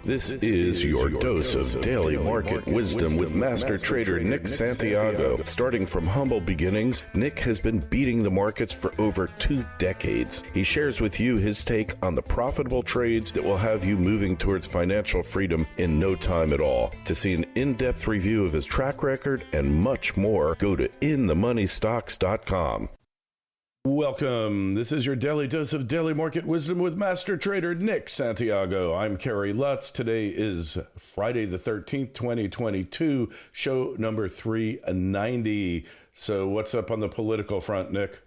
This is your dose of daily market wisdom with master trader Nick Santiago. Starting from humble beginnings, Nick has been beating the markets for over 2 decades. He shares with you his take on the profitable trades that will have you moving towards financial freedom in no time at all. To see an in-depth review of his track record and much more, go to inthemoneystocks.com. Welcome. This is your daily dose of daily market wisdom with master trader Nick Santiago. I'm Kerry Lutz. Today is Friday the 13th, 2022, show number 390. So what's up on the political front, Nick?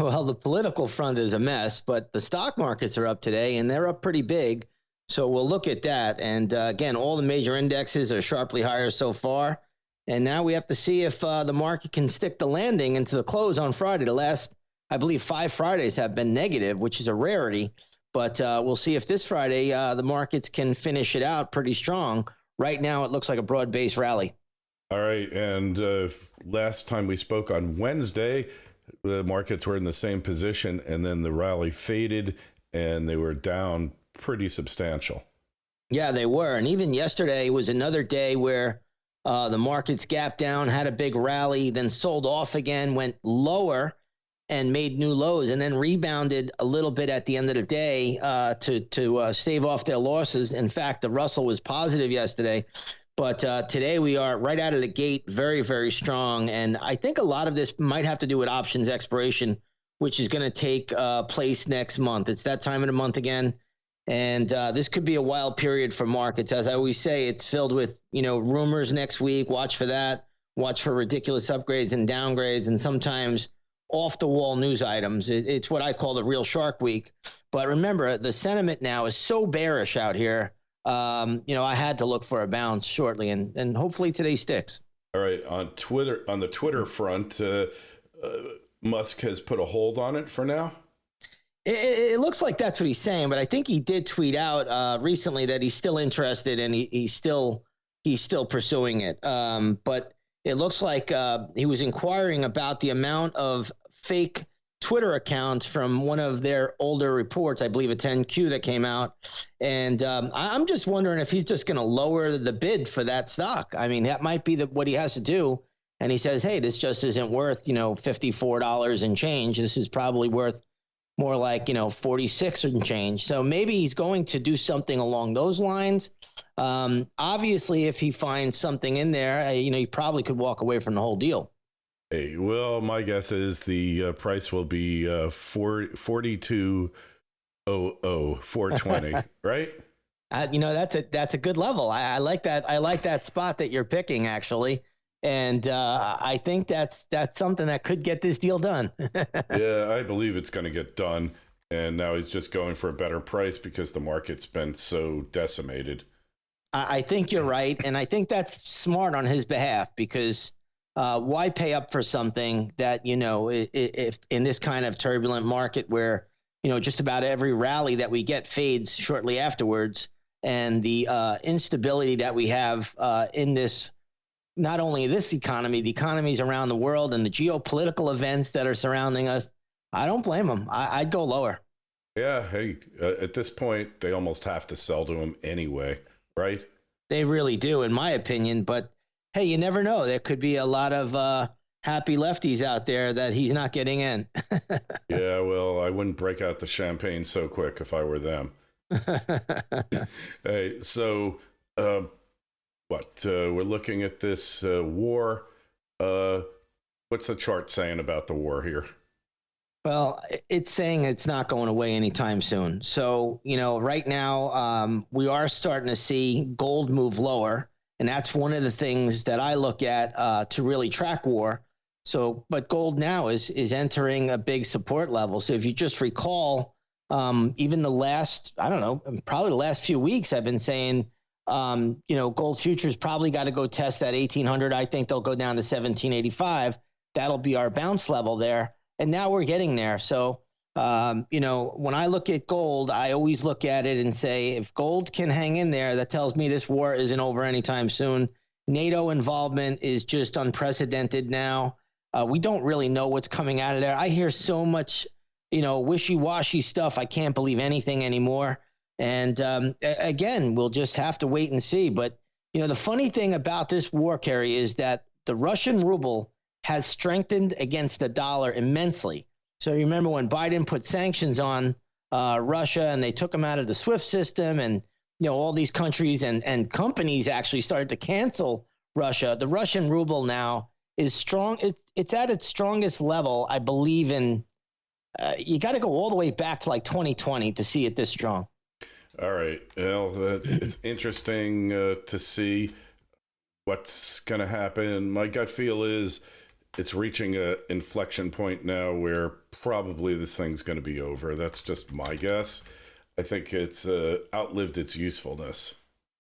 Well, the political front is a mess, but the stock markets are up today, and they're up pretty big. So we'll look at that. And again, all the major indexes are sharply higher so far. And now we have to see if the market can stick the landing into the close on Friday. The last, I believe, 5 Fridays have been negative, which is a rarity. But we'll see if this Friday the markets can finish it out pretty strong. Right now, it looks like a broad-based rally. All right. And last time we spoke on Wednesday, the markets were in the same position, and then the rally faded, and they were down pretty substantial. Yeah, they were. And even yesterday was another day where the markets gapped down, had a big rally, then sold off again, went lower, and made new lows, and then rebounded a little bit at the end of the day to stave off their losses. In fact, the Russell was positive yesterday, but today we are right out of the gate very, very strong. And I think a lot of this might have to do with options expiration, which is going to take place next month. It's that time of the month again. And this could be a wild period for markets. As I always say, it's filled with, rumors next week. Watch for that. Watch for ridiculous upgrades and downgrades, and sometimes off-the-wall news items. It's what I call the real Shark Week. But remember, the sentiment now is so bearish out here. I had to look for a bounce shortly, and hopefully today sticks. All right. On the Twitter front, Musk has put a hold on it for now. It looks like that's what he's saying, but I think he did tweet out recently that he's still interested and he's still pursuing it. But it looks like he was inquiring about the amount of fake Twitter accounts from one of their older reports, I believe a 10Q that came out. And I'm just wondering if he's just going to lower the bid for that stock. I mean, that might be what he has to do. And he says, hey, this just isn't worth, $54 and change. This is probably worth more like, 46 and change. So maybe he's going to do something along those lines. Obviously, if he finds something in there, he probably could walk away from the whole deal. Hey, well, my guess is the price will be 420, right? That's a good level. I like that. I like that spot that you're picking, actually. And I think that's something that could get this deal done. Yeah, I believe it's going to get done. And now he's just going for a better price because the market's been so decimated. I think you're right. And I think that's smart on his behalf, because why pay up for something that, if in this kind of turbulent market where, just about every rally that we get fades shortly afterwards, and the instability that we have in this, not only this economy, the economies around the world and the geopolitical events that are surrounding us, I don't blame him. I'd go lower. Yeah. Hey, at this point, they almost have to sell to him anyway, right? They really do, in my opinion. But hey, you never know. There could be a lot of happy lefties out there that he's not getting in. Yeah, well, I wouldn't break out the champagne so quick if I were them. Hey, so we're looking at this war. What's the chart saying about the war here? Well, it's saying it's not going away anytime soon. So, right now we are starting to see gold move lower. And that's one of the things that I look at to really track war. So, but gold now is entering a big support level. So if you just recall, even the last, probably the last few weeks, I've been saying, gold futures probably got to go test that 1800. I think they'll go down to 1785. That'll be our bounce level there. And now we're getting there. So, when I look at gold, I always look at it and say, if gold can hang in there, that tells me this war isn't over anytime soon. NATO involvement is just unprecedented now. We don't really know what's coming out of there. I hear so much, wishy-washy stuff. I can't believe anything anymore. And again, we'll just have to wait and see. But, the funny thing about this war, Kerry, is that the Russian ruble has strengthened against the dollar immensely. So you remember when Biden put sanctions on Russia and they took them out of the SWIFT system, and all these countries and companies actually started to cancel Russia. The Russian ruble now is strong. It's at its strongest level, I believe, in you got to go all the way back to like 2020 to see it this strong. All right. Well, it's interesting to see what's going to happen. My gut feel is it's reaching an inflection point now where probably this thing's going to be over. That's just my guess. I think it's outlived its usefulness.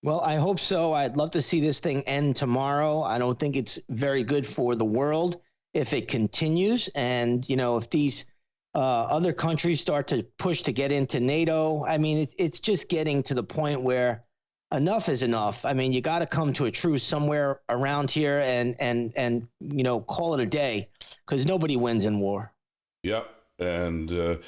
Well, I hope so. I'd love to see this thing end tomorrow. I don't think it's very good for the world if it continues. And, if these other countries start to push to get into NATO, I mean, it's just getting to the point where enough is enough. I mean, you got to come to a truce somewhere around here and call it a day, because nobody wins in war. Yep. And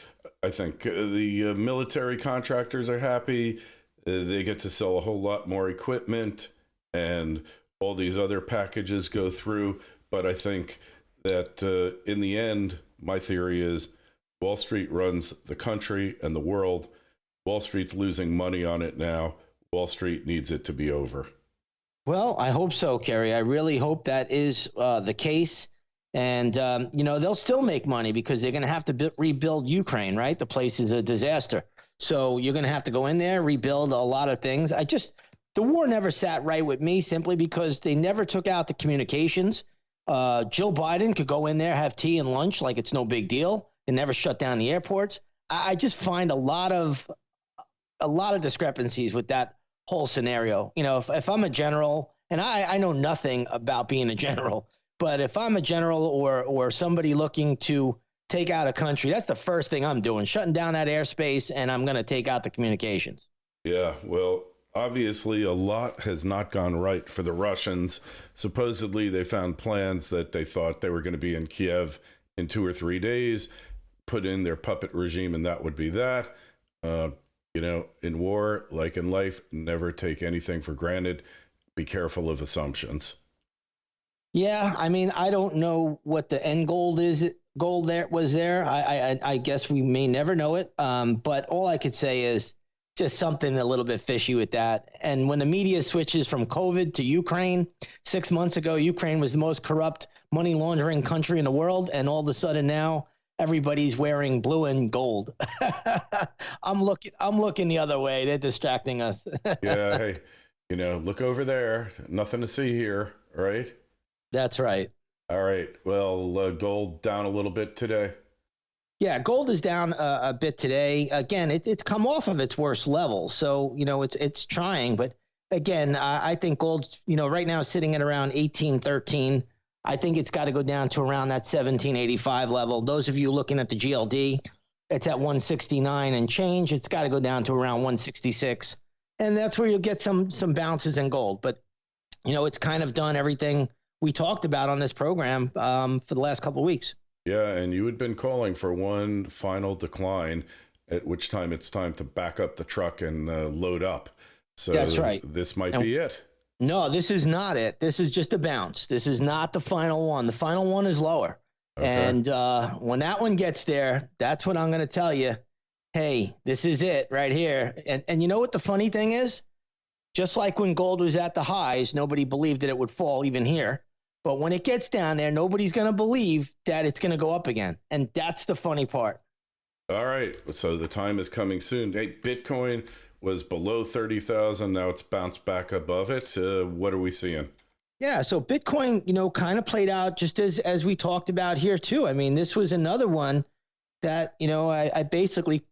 I think the military contractors are happy. They get to sell a whole lot more equipment, and all these other packages go through. But I think that in the end, my theory is Wall Street runs the country and the world. Wall Street's losing money on it now. Wall Street needs it to be over. Well, I hope so, Kerry. I really hope that is the case. And, they'll still make money because they're going to have to rebuild Ukraine, right? The place is a disaster. So you're going to have to go in there, rebuild a lot of things. The war never sat right with me simply because they never took out the communications. Jill Biden could go in there, have tea and lunch like it's no big deal. They never shut down the airports. I just find a lot of discrepancies with that whole scenario. If I'm a general, and I know nothing about being a general, but if I'm a general or somebody looking to take out a country, that's the first thing I'm doing, shutting down that airspace, and I'm going to take out the communications. Yeah, well, obviously a lot has not gone right for the Russians. Supposedly they found plans that they thought they were going to be in Kiev in 2 or 3 days, put in their puppet regime, and that would be that. In war, like in life, never take anything for granted. Be careful of assumptions. Yeah, I mean, I don't know what the end goal was there. I guess we may never know it. But all I could say is just something a little bit fishy with that. And when the media switches from COVID to Ukraine, 6 months ago, Ukraine was the most corrupt money laundering country in the world. And all of a sudden now everybody's wearing blue and gold. I'm looking the other way. They're distracting us. Yeah. Hey, look over there. Nothing to see here. Right. That's right. All right. Well, gold down a little bit today. Yeah, gold is down a bit today. Again, it's come off of its worst level, so it's trying. But again, I think gold's right now sitting at around 1813. I think it's got to go down to around that 1785 level. Those of you looking at the GLD, it's at 169 and change. It's got to go down to around 166, and that's where you'll get some bounces in gold. But it's kind of done everything we talked about on this program for the last couple of weeks. Yeah, and you had been calling for one final decline, at which time it's time to back up the truck and load up. So that's right. This might be it. No, this is not it. This is just a bounce. This is not the final one. The final one is lower. Okay. And when that one gets there, that's what I'm going to tell you. Hey, this is it right here. And you know what the funny thing is? Just like when gold was at the highs, nobody believed that it would fall even here. But when it gets down there, nobody's going to believe that it's going to go up again. And that's the funny part. All right. So the time is coming soon. Hey, Bitcoin was below 30,000. Now it's bounced back above it. What are we seeing? Yeah. So Bitcoin, kind of played out just as we talked about here too. I mean, this was another one that, I basically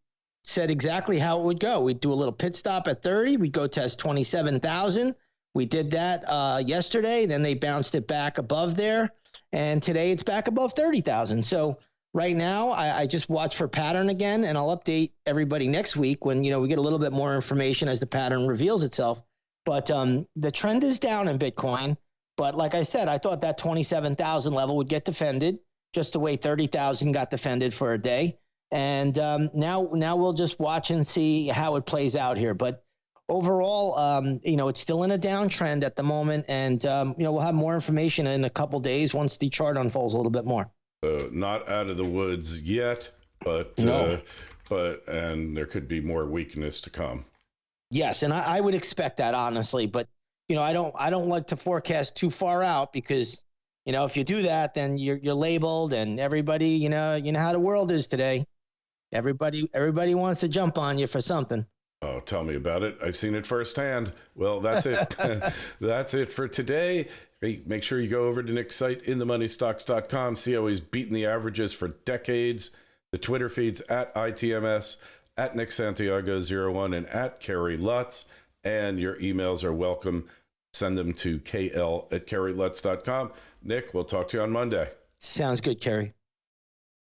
said exactly how it would go. We'd do a little pit stop at 30. We'd go test 27,000. We did that yesterday. Then they bounced it back above there. And today it's back above 30,000. So right now I just watch for pattern again, and I'll update everybody next week when, we get a little bit more information as the pattern reveals itself. But the trend is down in Bitcoin. But like I said, I thought that 27,000 level would get defended just the way 30,000 got defended for a day. And now we'll just watch and see how it plays out here. But overall, it's still in a downtrend at the moment, and we'll have more information in a couple days once the chart unfolds a little bit more. Not out of the woods yet, but No. And there could be more weakness to come. Yes, and I would expect that, honestly. But I don't like to forecast too far out, because if you do that, then you're labeled, and everybody, you know how the world is today. Everybody wants to jump on you for something. Oh, tell me about it. I've seen it firsthand. Well, that's it. That's it for today. Hey, make sure you go over to Nick's site, inthemoneystocks.com. See how he's beaten the averages for decades. The Twitter feeds at ITMS, at Nick Santiago01, and at Kerry Lutz. And your emails are welcome. Send them to kl@kerrylutz.com. Nick, we'll talk to you on Monday. Sounds good, Kerry.